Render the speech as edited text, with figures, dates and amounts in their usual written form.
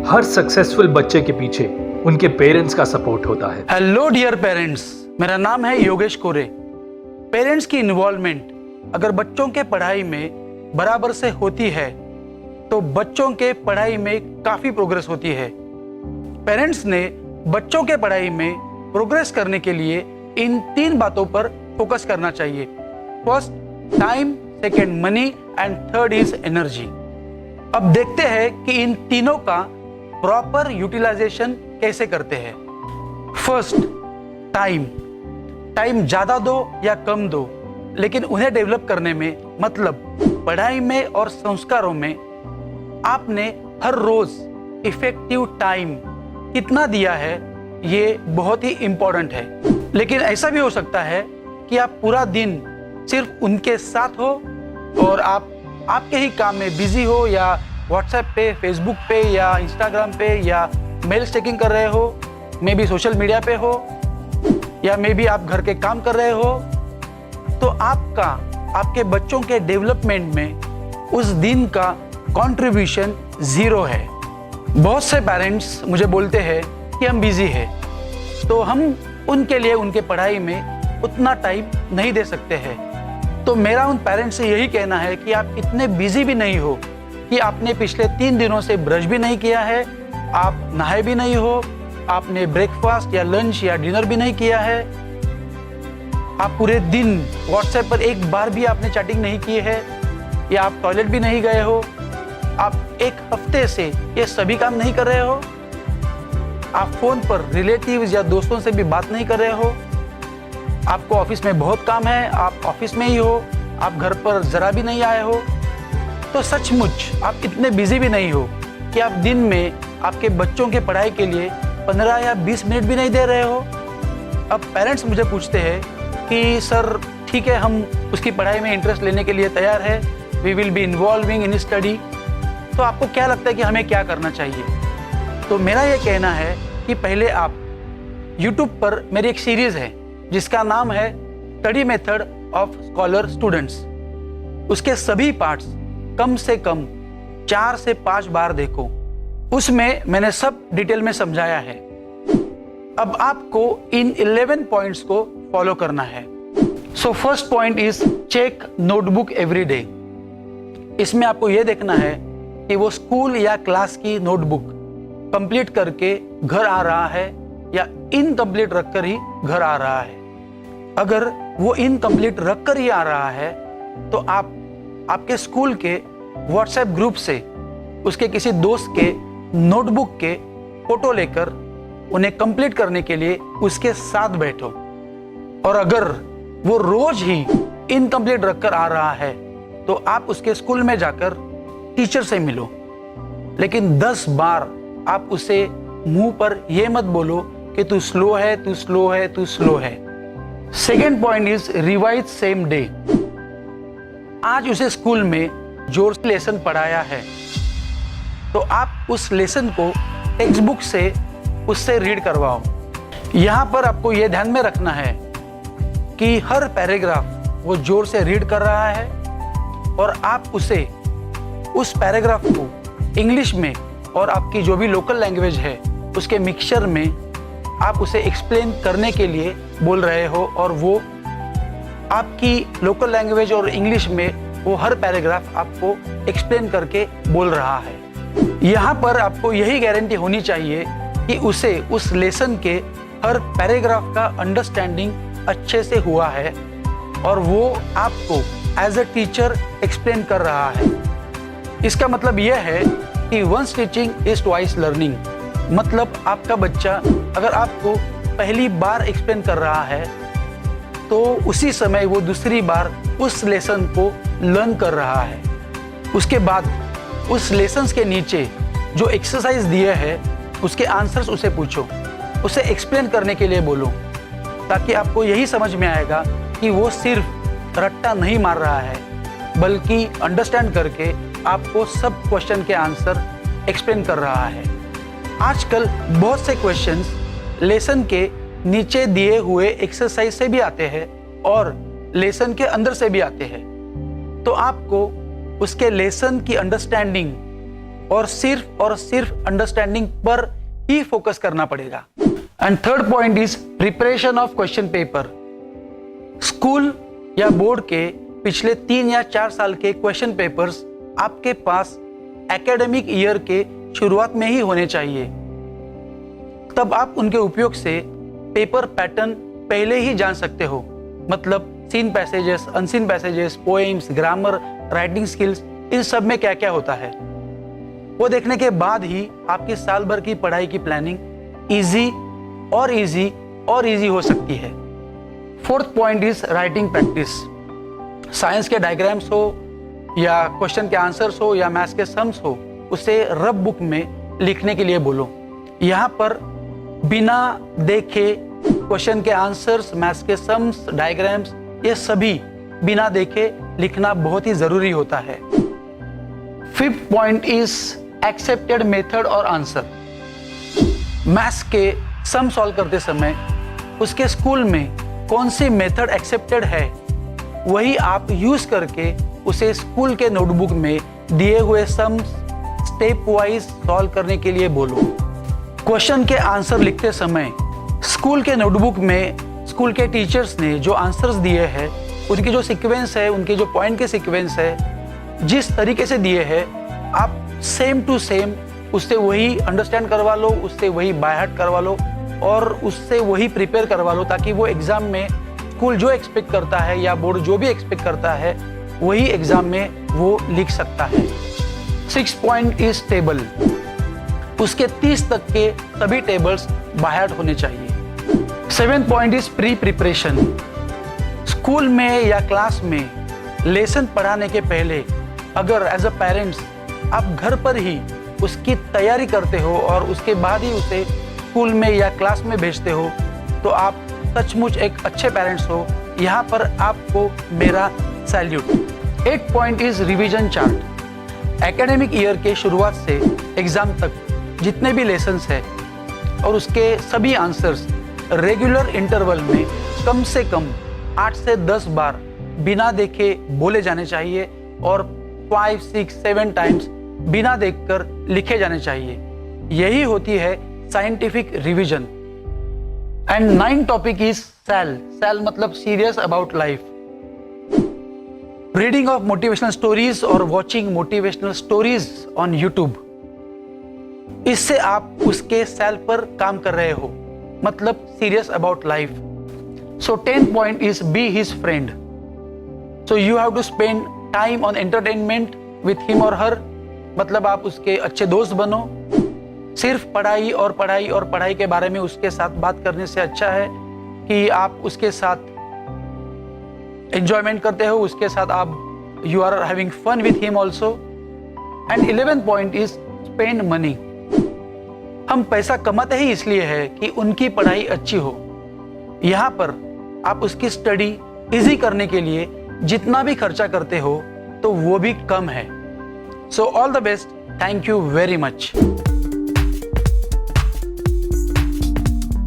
हर successful बच्चे के पीछे उनके पेरेंट्स का सपोर्ट होता है। हेलो डियर पेरेंट्स, मेरा नाम है योगेश कोरे। पेरेंट्स की इन्वॉल्वमेंट अगर बच्चों के पढ़ाई में बराबर से होती है तो बच्चों के पढ़ाई में काफ़ी प्रोग्रेस होती है। पेरेंट्स ने बच्चों के पढ़ाई में प्रोग्रेस करने के लिए इन 3 बातों पर फोकस करना चाहिए। First time, second money and third is energy. अब देखते हैं कि इन तीनों का प्रॉपर यूटिलाइजेशन कैसे करते हैं। First time. टाइम ज़्यादा दो या कम दो, लेकिन उन्हें डेवलप करने में, मतलब पढ़ाई में और संस्कारों में आपने हर रोज इफेक्टिव टाइम कितना दिया है, ये बहुत ही इम्पोर्टेंट है। लेकिन ऐसा भी हो सकता है कि आप पूरा दिन सिर्फ उनके साथ हो और आप आपके ही काम में बिजी हो, या व्हाट्सएप पे, फेसबुक पे, या इंस्टाग्राम पे, या मेल चेकिंग कर रहे हो, मे बी सोशल मीडिया पे हो, या मे बी आप घर के काम कर रहे हो, तो आपके बच्चों के डेवलपमेंट में उस दिन का कंट्रीब्यूशन 0 है। बहुत से पेरेंट्स मुझे बोलते हैं कि हम बिजी हैं, तो हम उनके लिए उनके पढ़ाई में उतना टाइम नहीं दे सकते हैं। तो मेरा उन पेरेंट्स से यही कहना है कि आप इतने बिजी भी नहीं हो कि आपने पिछले 3 दिनों से ब्रश भी नहीं किया है, आप नहाए भी नहीं हो, आपने ब्रेकफास्ट या लंच या डिनर भी नहीं किया है, आप पूरे दिन व्हाट्सएप पर एक बार भी आपने चैटिंग नहीं की है, या आप टॉयलेट भी नहीं गए हो, आप 1 हफ्ते से ये सभी काम नहीं कर रहे हो, आप फोन पर रिलेटिव्स या दोस्तों से भी बात नहीं कर रहे हो, आपको ऑफिस में बहुत काम है, आप ऑफिस में ही हो, आप घर पर जरा भी नहीं आए हो, तो सचमुच आप इतने बिजी भी नहीं हो कि आप दिन में आपके बच्चों के पढ़ाई के लिए 15 या 20 मिनट भी नहीं दे रहे हो। अब पेरेंट्स मुझे पूछते हैं कि सर ठीक है, हम उसकी पढ़ाई में इंटरेस्ट लेने के लिए तैयार है, we will be involving in study, तो आपको क्या लगता है कि हमें क्या करना चाहिए? तो मेरा ये कहना है कि पहले आप YouTube पर मेरी एक सीरीज़ है जिसका नाम है study method of scholar students. उसके सभी पार्ट्स कम से कम 4 से 5 बार देखो, उसमें मैंने सब डिटेल में समझाया है। अब आपको इन 11 पॉइंट्स को फॉलो करना है। So first point is check notebook every day. इसमें आपको यह देखना है कि वो स्कूल या क्लास की नोटबुक कंप्लीट करके घर आ रहा है या इनकम्प्लीट रखकर ही घर आ रहा है। अगर वो इनकम्प्लीट रखकर ही आ रहा है तो आप आपके स्कूल के व्हाट्सएप ग्रुप से उसके किसी दोस्त के नोटबुक के फोटो लेकर उन्हें कंप्लीट करने के लिए उसके साथ बैठो। और अगर वो रोज ही इनकम्प्लीट रखकर आ रहा है तो आप उसके स्कूल में जाकर टीचर से मिलो, लेकिन 10 बार आप उसे मुंह पर यह मत बोलो कि तू स्लो है, तू स्लो है, तू स्लो है। Second point is revise same day. आज उसे स्कूल में जोर से लेसन पढ़ाया है तो आप उस लेसन को टेक्स्ट बुक से उससे रीड करवाओ। यहाँ पर आपको यह ध्यान में रखना है कि हर पैराग्राफ वो जोर से रीड कर रहा है और आप उसे उस पैराग्राफ को इंग्लिश में और आपकी जो भी लोकल लैंग्वेज है उसके मिक्सचर में आप उसे एक्सप्लेन करने के लिए बोल रहे हो, और वो आपकी लोकल लैंग्वेज और इंग्लिश में वो हर पैराग्राफ आपको एक्सप्लेन करके बोल रहा है। यहाँ पर आपको यही गारंटी होनी चाहिए कि उसे उस लेसन के हर पैराग्राफ का अंडरस्टैंडिंग अच्छे से हुआ है और वो आपको एज अ टीचर एक्सप्लेन कर रहा है। इसका मतलब यह है कि once teaching is twice learning. मतलब आपका बच्चा अगर आपको पहली बार एक्सप्लेन कर रहा है तो उसी समय वो दूसरी बार उस लेसन को लर्न कर रहा है। उसके बाद उस लेसन्स के नीचे जो एक्सरसाइज दिए हैं उसके आंसर्स उसे पूछो, उसे एक्सप्लेन करने के लिए बोलो, ताकि आपको यही समझ में आएगा कि वो सिर्फ रट्टा नहीं मार रहा है बल्कि अंडरस्टैंड करके आपको सब क्वेश्चन के आंसर एक्सप्लेन कर रहा है। आजकल बहुत से क्वेश्चंस लेसन के नीचे दिए हुए एक्सरसाइज से भी आते हैं और लेसन के अंदर से भी आते हैं, तो आपको उसके लेसन की अंडरस्टैंडिंग और सिर्फ अंडरस्टैंडिंग पर ही फोकस करना पड़ेगा। And third point is preparation of question paper. School या बोर्ड के पिछले 3 या 4 साल के क्वेश्चन पेपर्स आपके पास एकेडमिक ईयर के शुरुआत में ही होने चाहिए। तब आप उनके उपयोग से पेपर पैटर्न पहले ही जान सकते हो, मतलब seen passages, unseen passages, poems, grammar, writing skills, इन सब में क्या क्या होता है वो देखने के बाद ही आपकी साल भर की पढ़ाई की प्लानिंग इजी हो सकती है। Fourth point is writing practice. Science के डायग्राम्स हो या क्वेश्चन के आंसर्स हो या मैथ्स के सम्स हो, उसे रफ बुक में लिखने के लिए बोलो। यहाँ पर बिना देखे क्वेश्चन के आंसर्स, मैथ्स के सम्स, डायग्राम्स, ये सभी बिना देखे लिखना बहुत ही जरूरी होता है। Fifth point is accepted method और आंसर। मैथ्स के सम सॉल्व करते समय उसके स्कूल में कौन सी मेथड एक्सेप्टेड है वही आप यूज करके उसे स्कूल के नोटबुक में दिए हुए सम स्टेप वाइज सॉल्व करने के लिए बोलो। क्वेश्चन के आंसर लिखते समय स्कूल के नोटबुक में स्कूल के टीचर्स ने जो आंसर्स दिए हैं उनके जो सीक्वेंस है, उनके जो पॉइंट के सीक्वेंस है, जिस तरीके से दिए हैं आप सेम टू सेम उससे वही अंडरस्टैंड करवा लो, उससे वही बाय हार्ट करवा लो और उससे वही प्रिपेयर करवा लो, ताकि वो एग्जाम में स्कूल जो एक्सपेक्ट करता है या बोर्ड जो भी एक्सपेक्ट करता है वही एग्जाम में वो लिख सकता है। 6 पॉइंट इज टेबल। उसके 30 तक के सभी टेबल्स बाय हार्ट होने चाहिए। 7 point is pre preparation. School में या क्लास में लेसन पढ़ाने के पहले अगर एज अ पेरेंट्स आप घर पर ही उसकी तैयारी करते हो और उसके बाद ही उसे स्कूल में या क्लास में भेजते हो तो आप सचमुच एक अच्छे पेरेंट्स हो। यहाँ पर आपको मेरा salute. 8 point is revision chart. Academic year के शुरुआत से एग्जाम तक जितने भी लेसन्स हैं और उसके सभी आंसर्स रेगुलर इंटरवल में कम से कम 8 से 10 बार बिना देखे बोले जाने चाहिए और 5, 6, 7 टाइम्स बिना देखकर लिखे जाने चाहिए। यही होती है scientific revision. And 9 topic is SAL मतलब serious about life. Reading of motivational stories और watching motivational stories on YouTube, इससे आप उसके सैल पर काम कर रहे हो, मतलब serious about life. So 10 point is be his friend. So you have to spend time on entertainment with him और हर, मतलब आप उसके अच्छे दोस्त बनो। सिर्फ पढ़ाई और पढ़ाई के बारे में उसके साथ बात करने से अच्छा है कि आप उसके साथ एंजॉयमेंट करते हो, उसके साथ आप you are having fun with him also. And 11 point is spend money. हम पैसा कमाते ही इसलिए है कि उनकी पढ़ाई अच्छी हो। यहाँ पर आप उसकी स्टडी इजी करने के लिए जितना भी खर्चा करते हो तो वो भी कम है। So all the best, thank you very much.